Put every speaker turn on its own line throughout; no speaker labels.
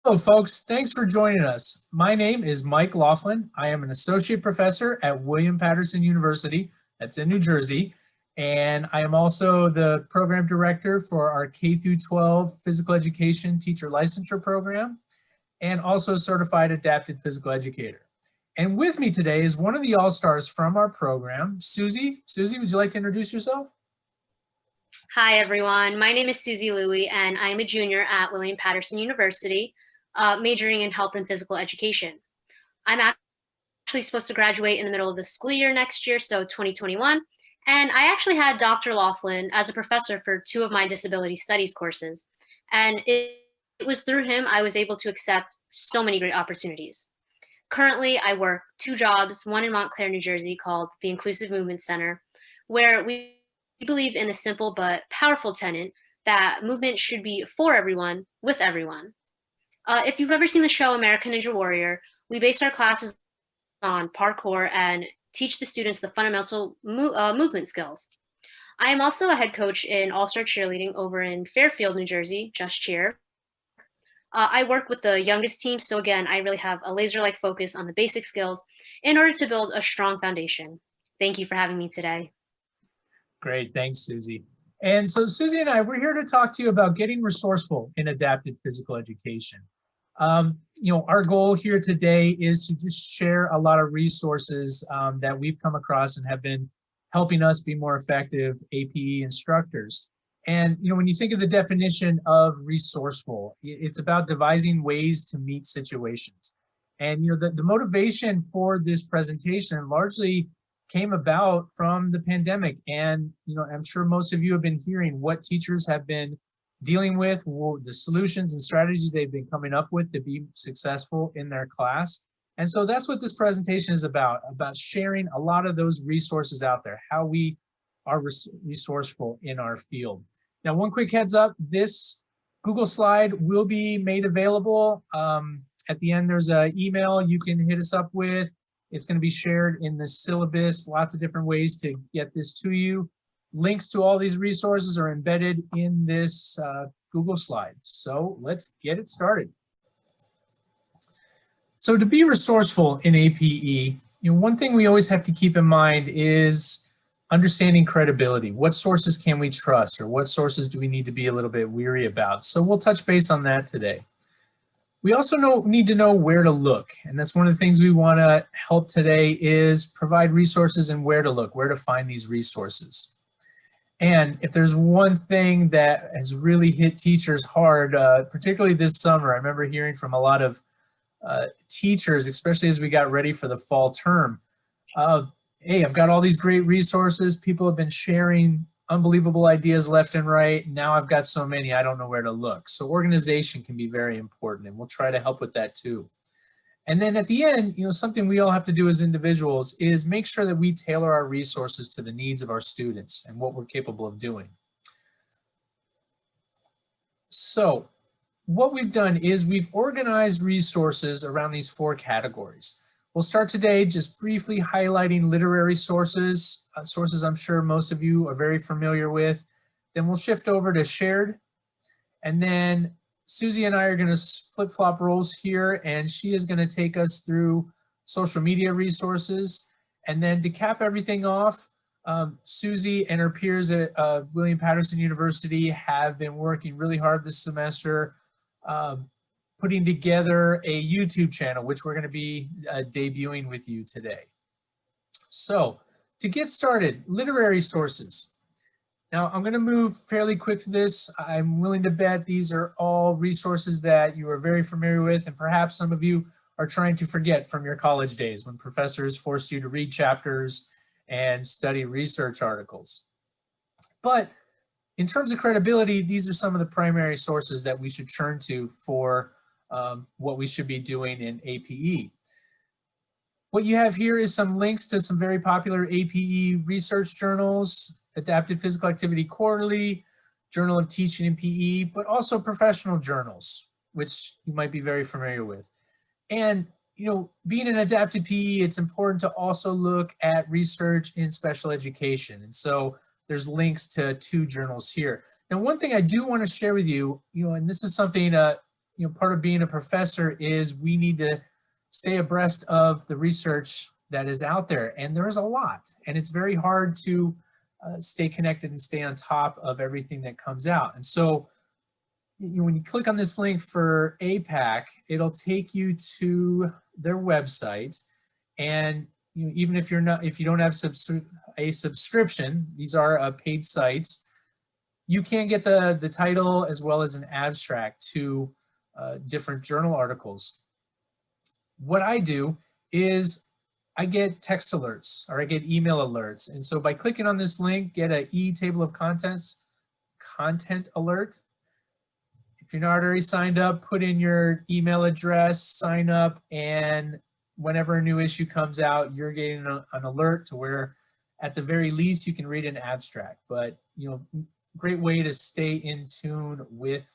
Hello, folks. Thanks for joining us. My name is Mike Laughlin. I am an associate professor at William Patterson University, that's in New Jersey, and I am also the program director for our K through 12 physical education teacher licensure program, and also a certified adapted physical educator. And with me today is one of the all-stars from our program, Suzy. Suzy, would you like to introduce yourself?
Hi, everyone. My name is Suzy Louie, and I am a junior at William Patterson University, majoring in health and physical education. I'm actually supposed to graduate in the middle of the school year next year, so 2021. And I actually had Dr. Laughlin as a professor for two of my disability studies courses. And it was through him I was able to accept so many great opportunities. Currently, I work two jobs, one in Montclair, New Jersey, called the Inclusive Movement Center, where we believe in the simple but powerful tenet that movement should be for everyone, with everyone. If you've ever seen the show American Ninja Warrior, we base our classes on parkour and teach the students the fundamental movement skills. I am also a head coach in all-star cheerleading over in Fairfield, New Jersey, Just Cheer. I work with the youngest team, so again, I really have a laser-like focus on the basic skills in order to build a strong foundation. Thank you for having me today.
Great, thanks, Suzy. And so Suzy and I, we're here to talk to you about getting resourceful in adapted physical education. Our goal here today is to just share a lot of resources that we've come across and have been helping us be more effective APE instructors. And when you think of the definition of resourceful, it's about devising ways to meet situations. And the motivation for this presentation largely came about from the pandemic. And I'm sure most of you have been hearing what teachers have been dealing with, the solutions and strategies they've been coming up with to be successful in their class. And so that's what this presentation is about sharing a lot of those resources out there, how we are resourceful in our field. Now, one quick heads up, this Google slide will be made available. At the end, there's an email you can hit us up with. It's going to be shared in the syllabus, lots of different ways to get this to you. Links to all these resources are embedded in this Google slide. So let's get it started. So to be resourceful in APE, one thing we always have to keep in mind is understanding credibility. What sources can we trust, or what sources do we need to be a little bit weary about? So we'll touch base on that today. We also need to know where to look, and that's one of the things we want to help today is provide resources and where to look, where to find these resources. And if there's one thing that has really hit teachers hard, particularly this summer, I remember hearing from a lot of teachers, especially as we got ready for the fall term, hey, I've got all these great resources. People have been sharing unbelievable ideas left and right. Now I've got so many, I don't know where to look. So organization can be very important, and we'll try to help with that too. And then at the end, something we all have to do as individuals is make sure that we tailor our resources to the needs of our students and what we're capable of doing. So what we've done is we've organized resources around these four categories. We'll start today just briefly highlighting literary sources, sources I'm sure most of you are very familiar with. Then we'll shift over to shared. And then Suzy and I are going to flip-flop roles here, and she is going to take us through social media resources. And then to cap everything off, Suzy and her peers at William Patterson University have been working really hard this semester putting together a YouTube channel, which we're going to be debuting with you today. So to get started, literary sources. Now I'm going to move fairly quick to this. I'm willing to bet these are all resources that you are very familiar with, and perhaps some of you are trying to forget from your college days when professors forced you to read chapters and study research articles. But in terms of credibility, these are some of the primary sources that we should turn to for what we should be doing in APE. What you have here is some links to some very popular APE research journals, Adapted Physical Activity Quarterly, Journal of Teaching and PE, but also professional journals, which you might be very familiar with. And being an adapted PE, it's important to also look at research in special education. And so there's links to two journals here. Now, one thing I do want to share with you, and this is something part of being a professor is we need to stay abreast of the research that is out there, and there is a lot, and it's very hard to stay connected and stay on top of everything that comes out. And so when you click on this link for APAC, it'll take you to their website, and even if you don't have a subscription, these are paid sites, you can get the title as well as an abstract to different journal articles. What I do is I get text alerts or I get email alerts. And so by clicking on this link, get an table of contents content alert. If you're not already signed up, put in your email address, sign up, and whenever a new issue comes out, you're getting an alert to where at the very least you can read an abstract. But great way to stay in tune with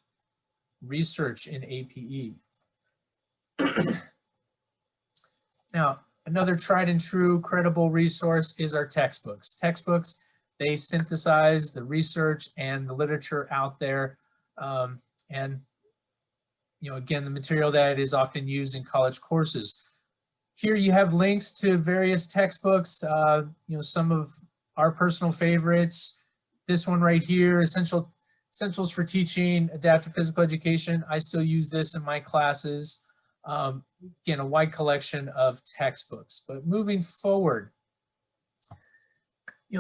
research in APE. Now, another tried and true credible resource is our textbooks. Textbooks, they synthesize the research and the literature out there. And again, the material that is often used in college courses. Here you have links to various textbooks, some of our personal favorites. This one right here, Essentials for Teaching Adaptive Physical Education. I still use this in my classes. Again, a wide collection of textbooks. But moving forward,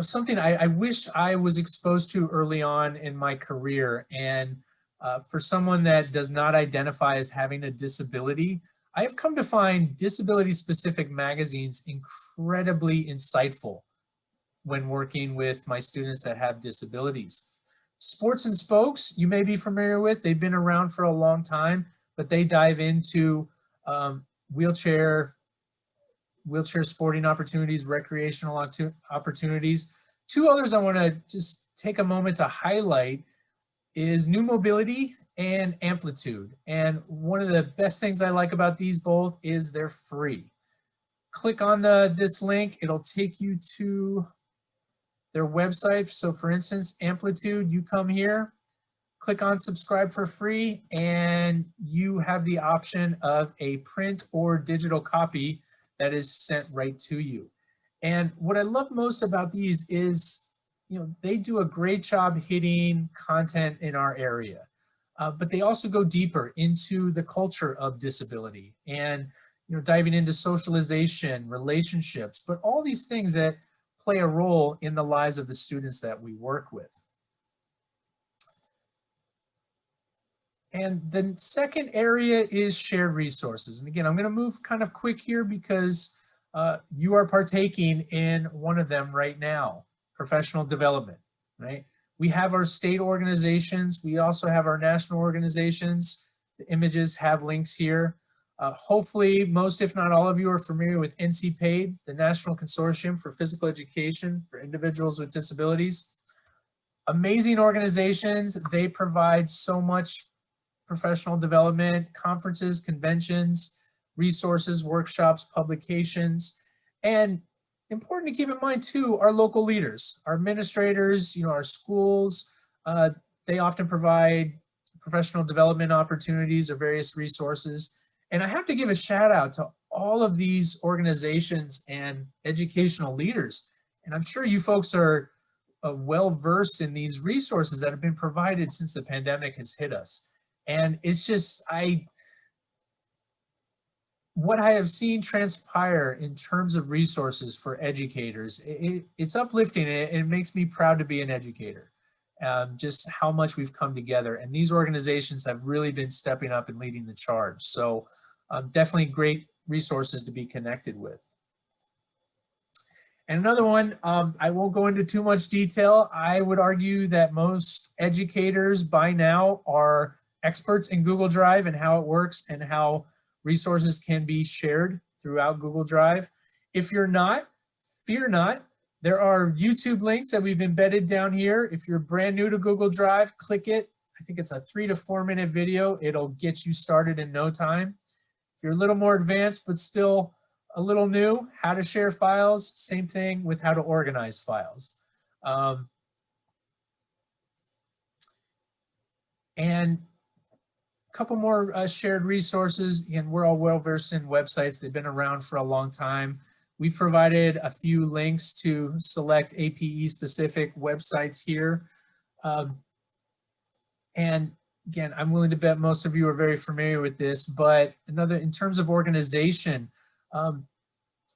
something I wish I was exposed to early on in my career, and for someone that does not identify as having a disability, I have come to find disability-specific magazines incredibly insightful when working with my students that have disabilities. Sports and Spokes, you may be familiar with. They've been around for a long time, but they dive into wheelchair sporting opportunities, recreational opportunities. Two others I want to just take a moment to highlight is New Mobility and Amplitude. And one of the best things I like about these both is they're free. Click on this link, it'll take you to their website. So for instance, Amplitude, you come here, click on subscribe for free, and you have the option of a print or digital copy that is sent right to you. And what I love most about these is, they do a great job hitting content in our area, but they also go deeper into the culture of disability and, diving into socialization, relationships, but all these things that play a role in the lives of the students that we work with. And the second area is shared resources. And again, I'm going to move kind of quick here because you are partaking in one of them right now, professional development, right? We have our state organizations. We also have our national organizations. The images have links here. Hopefully, most, if not all of you are familiar with NCPAID, the National Consortium for Physical Education for Individuals with Disabilities. Amazing organizations. They provide so much professional development, conferences, conventions, resources, workshops, publications, and important to keep in mind too, our local leaders, our administrators, our schools, they often provide professional development opportunities or various resources. And I have to give a shout out to all of these organizations and educational leaders. And I'm sure you folks are well-versed in these resources that have been provided since the pandemic has hit us. And it's just, what I have seen transpire in terms of resources for educators, it's uplifting, and it makes me proud to be an educator. Just how much we've come together, and these organizations have really been stepping up and leading the charge. So definitely great resources to be connected with. And another one, I won't go into too much detail. I would argue that most educators by now are experts in Google Drive and how it works and how resources can be shared throughout Google Drive. If you're not, fear not. There are YouTube links that we've embedded down here. If you're brand new to Google Drive, click it. I think it's a 3 to 4 minute video. It'll get you started in no time. If you're a little more advanced, but still a little new, how to share files, same thing with how to organize files. And couple more shared resources. Again, we're all well versed in websites. They've been around for a long time. We've provided a few links to select APE specific websites here. And again, I'm willing to bet most of you are very familiar with this, but in terms of organization,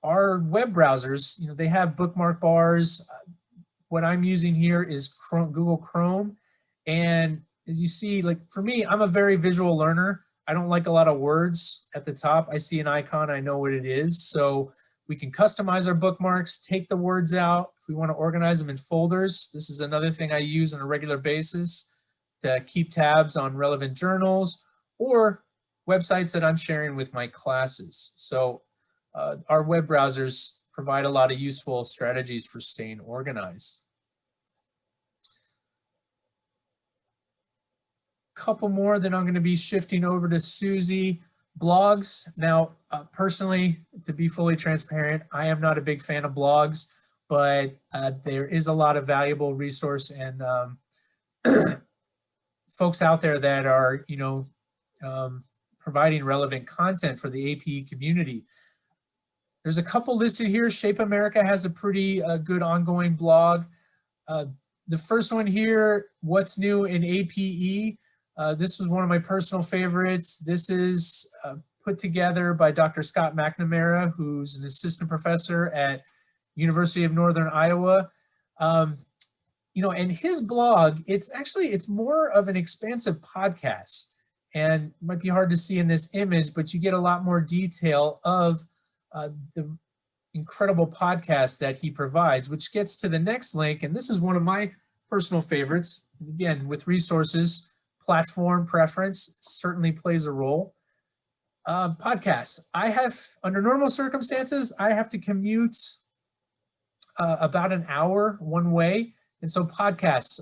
our web browsers, they have bookmark bars. What I'm using here is Google Chrome. And as you see, like for me, I'm a very visual learner. I don't like a lot of words at the top. I see an icon, I know what it is. So we can customize our bookmarks, take the words out. If we want to organize them in folders, this is another thing I use on a regular basis to keep tabs on relevant journals or websites that I'm sharing with my classes. So our web browsers provide a lot of useful strategies for staying organized. Couple more, then I'm going to be shifting over to Suzy. Blogs. Now, personally, to be fully transparent, I am not a big fan of blogs, but there is a lot of valuable resource and folks out there that are, providing relevant content for the APE community. There's a couple listed here. Shape America has a pretty good ongoing blog. The first one here, What's New in APE? This was one of my personal favorites. This is put together by Dr. Scott McNamara, who's an assistant professor at University of Northern Iowa. And his blog, it's more of an expansive podcast, and it might be hard to see in this image, but you get a lot more detail of the incredible podcast that he provides, which gets to the next link. And this is one of my personal favorites. Again, with resources, platform preference certainly plays a role. Podcasts. Under normal circumstances, I have to commute about an hour one way. And so podcasts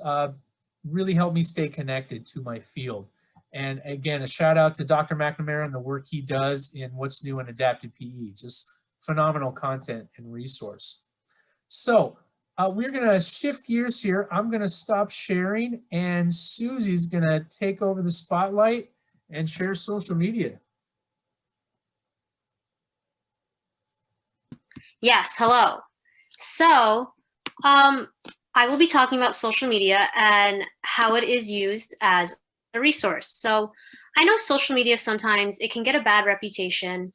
really help me stay connected to my field. And again, a shout out to Dr. McNamara and the work he does in What's New in Adapted PE. Just phenomenal content and resource. So we're going to shift gears here. I'm going to stop sharing, and Suzy's going to take over the spotlight and share social media.
Yes, hello. So I will be talking about social media and how it is used as a resource. So I know social media sometimes it can get a bad reputation,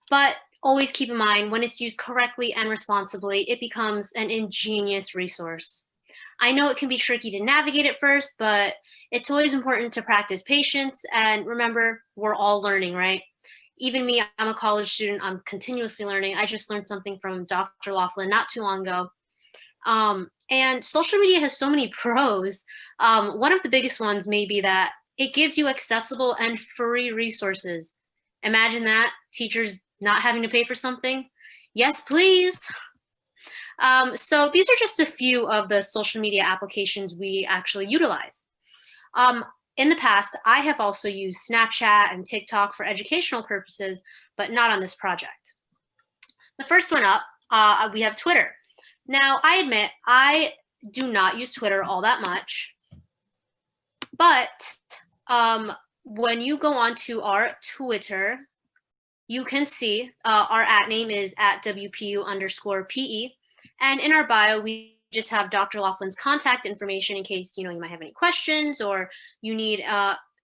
but always keep in mind when it's used correctly and responsibly, it becomes an ingenious resource. I know it can be tricky to navigate at first, but it's always important to practice patience and remember we're all learning, right? Even me, I'm a college student, I'm continuously learning. I just learned something from Dr. Laughlin not too long ago. And social media has so many pros. One of the biggest ones may be that it gives you accessible and free resources. Imagine that, teachers not having to pay for something. Yes, please. So these are just a few of the social media applications we actually utilize. In the past, I have also used Snapchat and TikTok for educational purposes, but not on this project. The first one up, we have Twitter. Now, I admit I do not use Twitter all that much, but when you go onto our Twitter, you can see our @name is @WPU_PE. And in our bio, we just have Dr. Laughlin's contact information in case you might have any questions or you need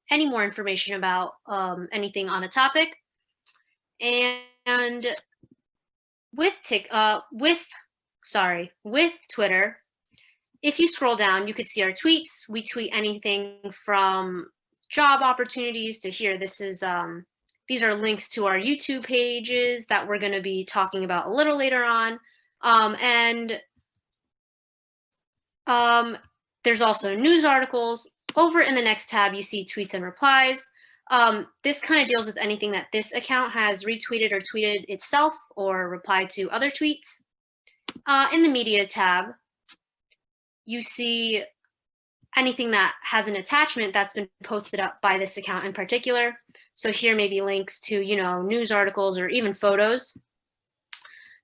any more information about anything on a topic. And with Twitter, if you scroll down, you could see our tweets. We tweet anything from job opportunities to here. These are links to our YouTube pages that we're going to be talking about a little later on. There's also news articles. Over in the next tab, you see tweets and replies. This kind of deals with anything that this account has retweeted or tweeted itself or replied to other tweets. In the media tab, you see anything that has an attachment that's been posted up by this account in particular. So here may be links to, news articles or even photos.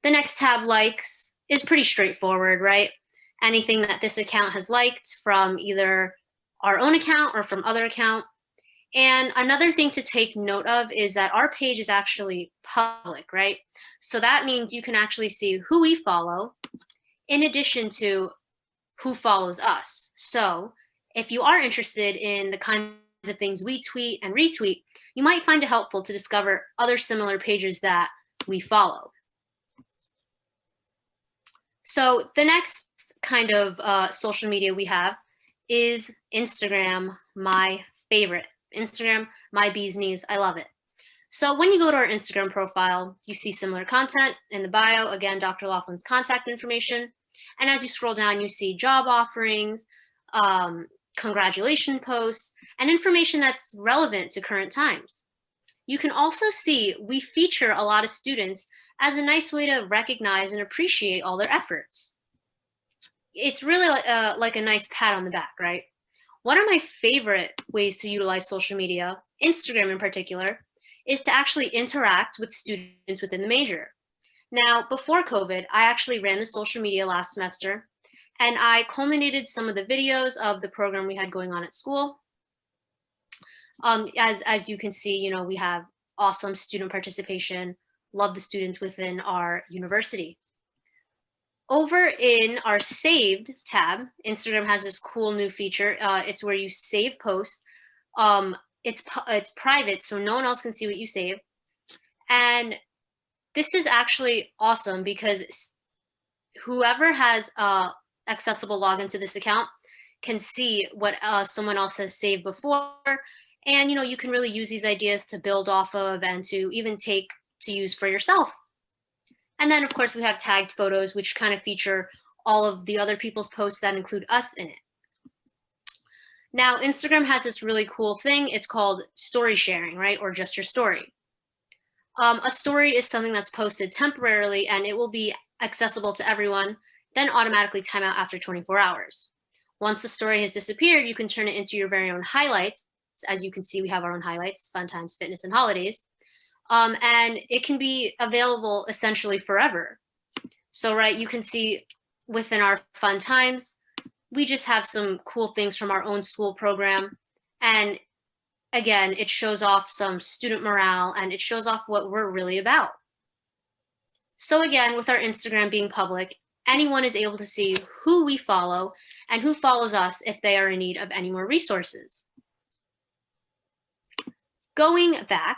The next tab, likes, is pretty straightforward, right? Anything that this account has liked from either our own account or from other account. And another thing to take note of is that our page is actually public, right? So that means you can actually see who we follow in addition to who follows us. So if you are interested in the kinds of things we tweet and retweet, you might find it helpful to discover other similar pages that we follow. So the next kind of social media we have is Instagram, my favorite. Instagram, my bee's knees, I love it. So when you go to our Instagram profile, you see similar content in the bio, again, Dr. Laughlin's contact information. And as you scroll down, you see job offerings, congratulation posts, and information that's relevant to current times. You can also see we feature a lot of students as a nice way to recognize and appreciate all their efforts. It's really like a nice pat on the back, right? One of my favorite ways to utilize social media, Instagram in particular, is to actually interact with students within the major. Now, before COVID, I actually ran the social media last semester, and I culminated some of the videos of the program we had going on at school. As you can see, you know, we have awesome student participation, love the students within our university. Over in our saved tab, Instagram has this cool new feature. It's where you save posts. It's private, so no one else can see what you save. And this is actually awesome because whoever has accessible login to this account can see what someone else has saved before. And, you know, you can really use these ideas to build off of and to even take to use for yourself. And then, of course, we have tagged photos, which kind of feature all of the other people's posts that include us in it. Now, Instagram has this really cool thing. It's called story sharing, right? Or just your story. A story is something that's posted temporarily and it will be accessible to everyone, then automatically time out after 24 hours. Once the story has disappeared, you can turn it into your very own highlights. As you can see, we have our own highlights, fun times, fitness, and holidays. And it can be available essentially forever. So, right, you can see within our fun times, we just have some cool things from our own school program. And again, it shows off some student morale and it shows off what we're really about. So again, with our Instagram being public, anyone is able to see who we follow and who follows us if they are in need of any more resources. Going back,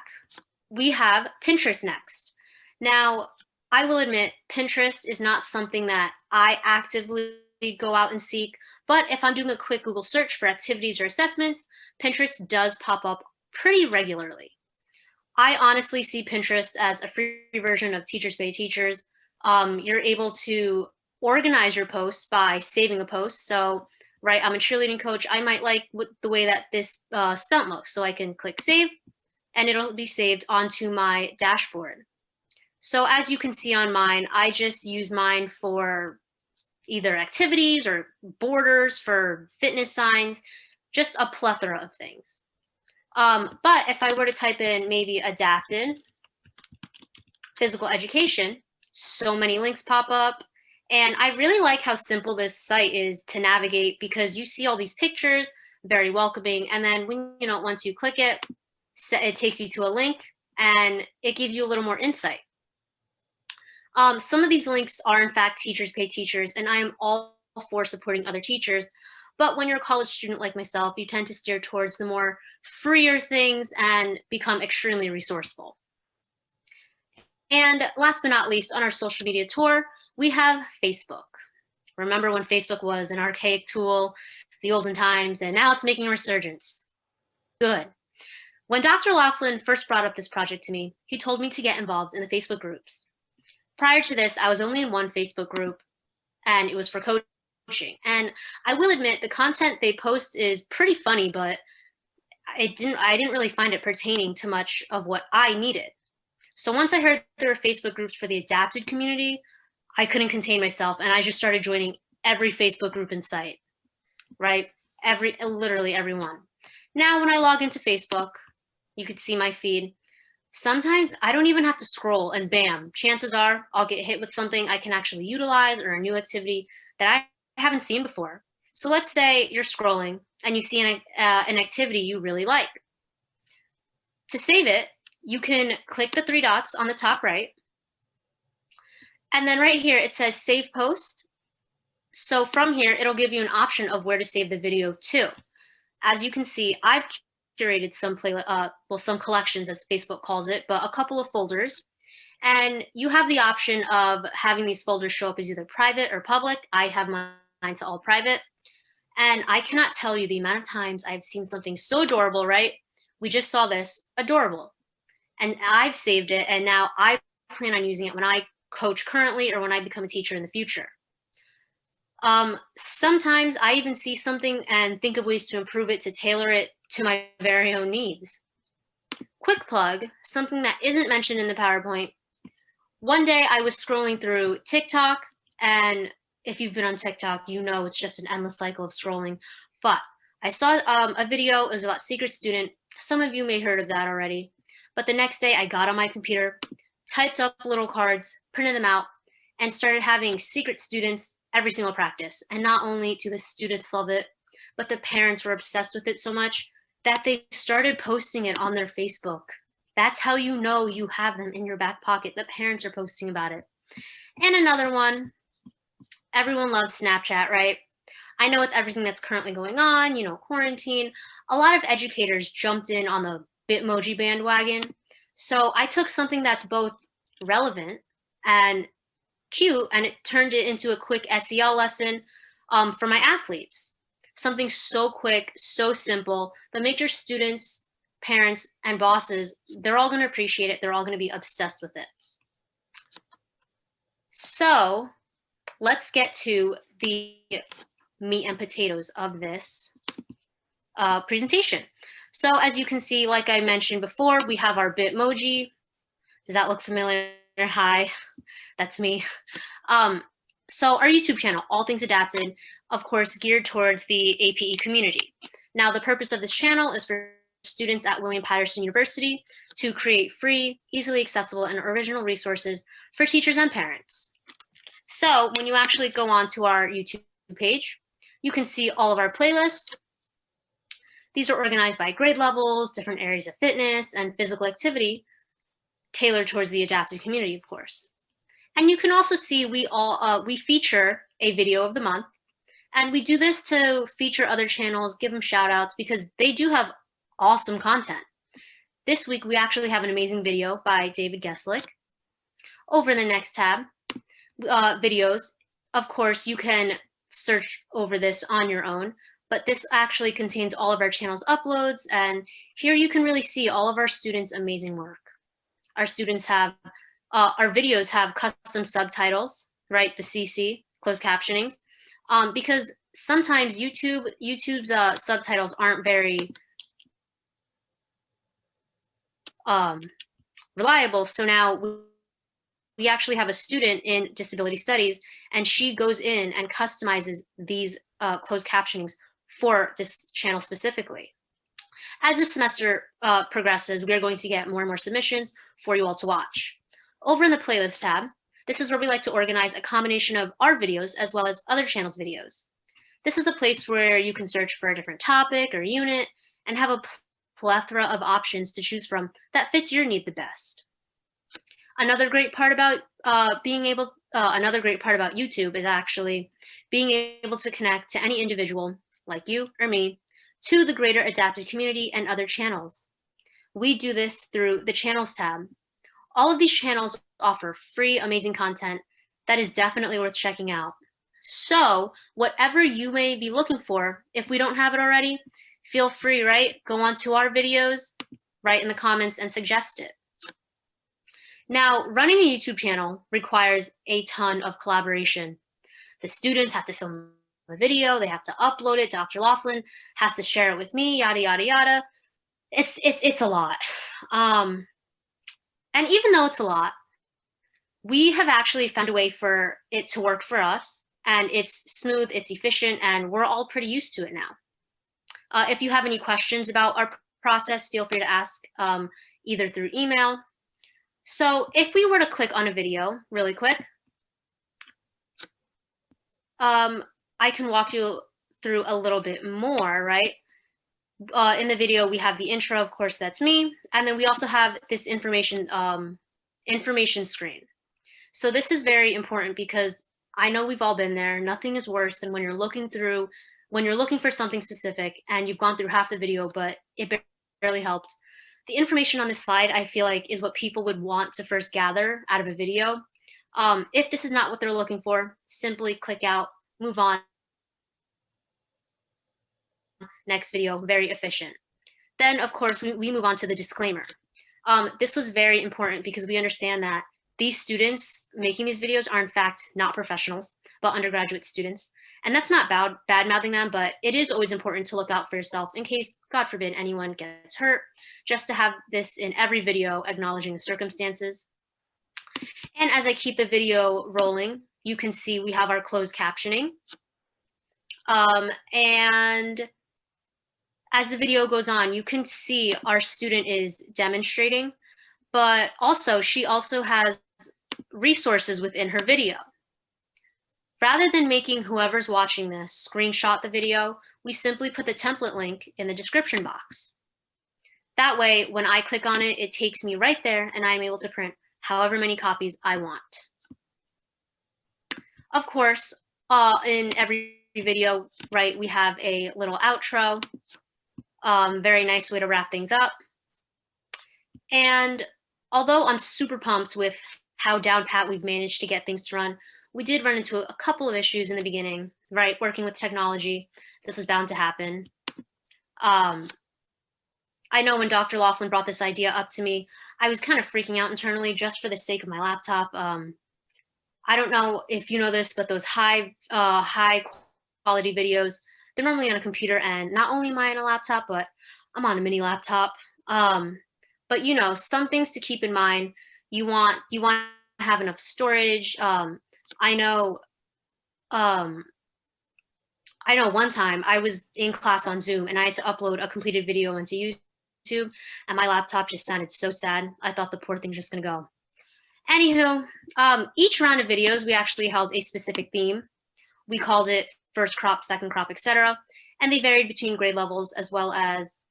we have Pinterest next. Now, I will admit, Pinterest is not something that I actively go out and seek, but if I'm doing a quick Google search for activities or assessments, Pinterest does pop up pretty regularly. I honestly see Pinterest as a free version of Teachers Pay Teachers. You're able to organize your posts by saving a post. So, right, I'm a cheerleading coach. I might like the way that this stunt looks. So I can click save and it'll be saved onto my dashboard. So as you can see on mine, I just use mine for either activities or borders for fitness signs, just a plethora of things. But if I were to type in maybe adapted physical education, so many links pop up. And I really like how simple this site is to navigate because you see all these pictures, very welcoming. And then when, you know, once you click it, it takes you to a link and it gives you a little more insight. Some of these links are in fact Teachers Pay Teachers, and I am all for supporting other teachers. But when you're a college student like myself, you tend to steer towards the more freer things and become extremely resourceful. And last but not least, on our social media tour, we have Facebook. Remember when Facebook was an archaic tool, the olden times, and now it's making a resurgence. Good. When Dr. Laughlin first brought up this project to me, he told me to get involved in the Facebook groups. Prior to this, I was only in one Facebook group, and it was for coaching. And I will admit, the content they post is pretty funny, but I didn't really find it pertaining to much of what I needed. So once I heard there were Facebook groups for the adapted community, I couldn't contain myself, and I just started joining every Facebook group in sight, right? Literally everyone. Now, when I log into Facebook, you could see my feed. Sometimes I don't even have to scroll and bam, chances are I'll get hit with something I can actually utilize or a new activity that I haven't seen before. So let's say you're scrolling and you see an activity you really like. To save it, you can click the three dots on the top right. And then right here, it says Save Post. So from here, it'll give you an option of where to save the video to. As you can see, I've curated some some collections, as Facebook calls it, but a couple of folders. And you have the option of having these folders show up as either private or public. I have mine to all private. And I cannot tell you the amount of times I've seen something so adorable, right? We just saw this, adorable. And I've saved it, and now I plan on using it when I coach currently or when I become a teacher in the future. Sometimes I even see something and think of ways to improve it, to tailor it to my very own needs. Quick plug, something that isn't mentioned in the PowerPoint. One day I was scrolling through TikTok, and if you've been on TikTok, you know it's just an endless cycle of scrolling. But I saw a video, it was about Secret Student. Some of you may have heard of that already. But the next day I got on my computer, typed up little cards, printed them out, and started having Secret Students every single practice. And not only do the students love it, but the parents were obsessed with it so much that they started posting it on their Facebook. That's how you know you have them in your back pocket. The parents are posting about it. And another one, everyone loves Snapchat, right? I know with everything that's currently going on, quarantine, a lot of educators jumped in on the Bitmoji bandwagon. So I took something that's both relevant and cute, and it turned it into a quick SEL lesson for my athletes. Something so quick, so simple, but make your students, parents, and bosses, they're all going to appreciate it. They're all going to be obsessed with it. So let's get to the meat and potatoes of this presentation. So as you can see, like I mentioned before, we have our Bitmoji. Does that look familiar? Hi, that's me. So our YouTube channel, All Things Adapted, of course, geared towards the APE community. Now, the purpose of this channel is for students at William Patterson University to create free, easily accessible, and original resources for teachers and parents. So when you actually go on to our YouTube page, you can see all of our playlists. These are organized by grade levels, different areas of fitness and physical activity, tailored towards the adapted community, of course. And you can also see we feature a video of the month, and we do this to feature other channels, give them shout outs, because they do have awesome content. This week, we actually have an amazing video by David Geslick. Over in the next tab, videos. Of course, you can search over this on your own, but this actually contains all of our channel's uploads, and here you can really see all of our students' amazing work. Our students have, our videos have custom subtitles, right? The CC, closed captionings, because sometimes YouTube's subtitles aren't very reliable. So now we actually have a student in disability studies, and she goes in and customizes these closed captionings for this channel specifically. As the semester progresses, we're going to get more and more submissions for you all to watch. Over in the playlist tab, this is where we like to organize a combination of our videos as well as other channels' videos. This is a place where you can search for a different topic or unit and have a plethora of options to choose from that fits your need the best. Another great part about YouTube is actually being able to connect to any individual like you or me to the greater adapted community and other channels. We do this through the channels tab. All of these channels offer free, amazing content that is definitely worth checking out. So whatever you may be looking for, if we don't have it already, feel free, right? Go on to our videos, write in the comments and suggest it. Now, running a YouTube channel requires a ton of collaboration. The students have to film the video, they have to upload it, Dr. Laughlin has to share it with me, yada, yada, yada. It's a lot. And even though it's a lot, we have actually found a way for it to work for us, and it's smooth, it's efficient, and we're all pretty used to it now. If you have any questions about our process, feel free to ask either through email. So if we were to click on a video really quick, I can walk you through a little bit more, right? in the video, we have the intro, of course, that's me. And then we also have this information screen. So this is very important because I know we've all been there. Nothing is worse than when you're looking for something specific and you've gone through half the video, but it barely helped. The information on this slide, I feel like, is what people would want to first gather out of a video. If this is not what they're looking for, simply click out, move on. Next video, very efficient. Then, of course, we move on to the disclaimer. This was very important because we understand that these students making these videos are in fact not professionals, but undergraduate students. And that's not bad-mouthing them, but it is always important to look out for yourself in case, God forbid, anyone gets hurt, just to have this in every video acknowledging the circumstances. And as I keep the video rolling, you can see we have our closed captioning. And as the video goes on, you can see our student is demonstrating, but also she also has resources within her video. Rather than making whoever's watching this screenshot the video, we simply put the template link in the description box. That way, when I click on it, it takes me right there and I'm able to print however many copies I want. Of course, in every video, right, we have a little outro. Very nice way to wrap things up. And although I'm super pumped with how down pat we've managed to get things to run, we did run into a couple of issues in the beginning, right? Working with technology, this was bound to happen. I know when Dr. Laughlin brought this idea up to me, I was kind of freaking out internally just for the sake of my laptop. I don't know if you know this, but those high quality videos, they're normally on a computer, and not only am I on a laptop, but I'm on a mini laptop. But you know, some things to keep in mind. You want to have enough storage. I know one time I was in class on Zoom and I had to upload a completed video into YouTube, and my laptop just sounded so sad. I thought the poor thing's just gonna go. Anywho, each round of videos, we actually held a specific theme. We called it first crop, second crop, etc. And they varied between grade levels as well as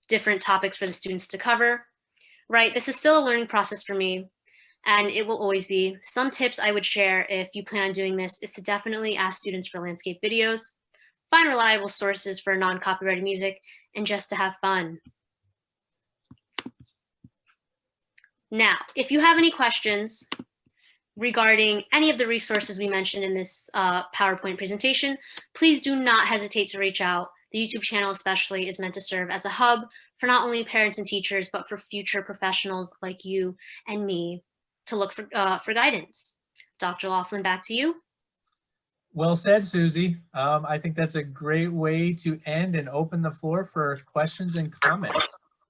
different topics for the students to cover, right? This is still a learning process for me, and it will always be. Some tips I would share if you plan on doing this is to definitely ask students for landscape videos, find reliable sources for non-copyrighted music, and just to have fun. Now, if you have any questions regarding any of the resources we mentioned in this PowerPoint presentation, please do not hesitate to reach out. The YouTube channel especially is meant to serve as a hub for not only parents and teachers, but for future professionals like you and me to look for guidance. Dr. Laughlin, back to you.
Well said, Suzy. I think that's a great way to end and open the floor for questions and comments.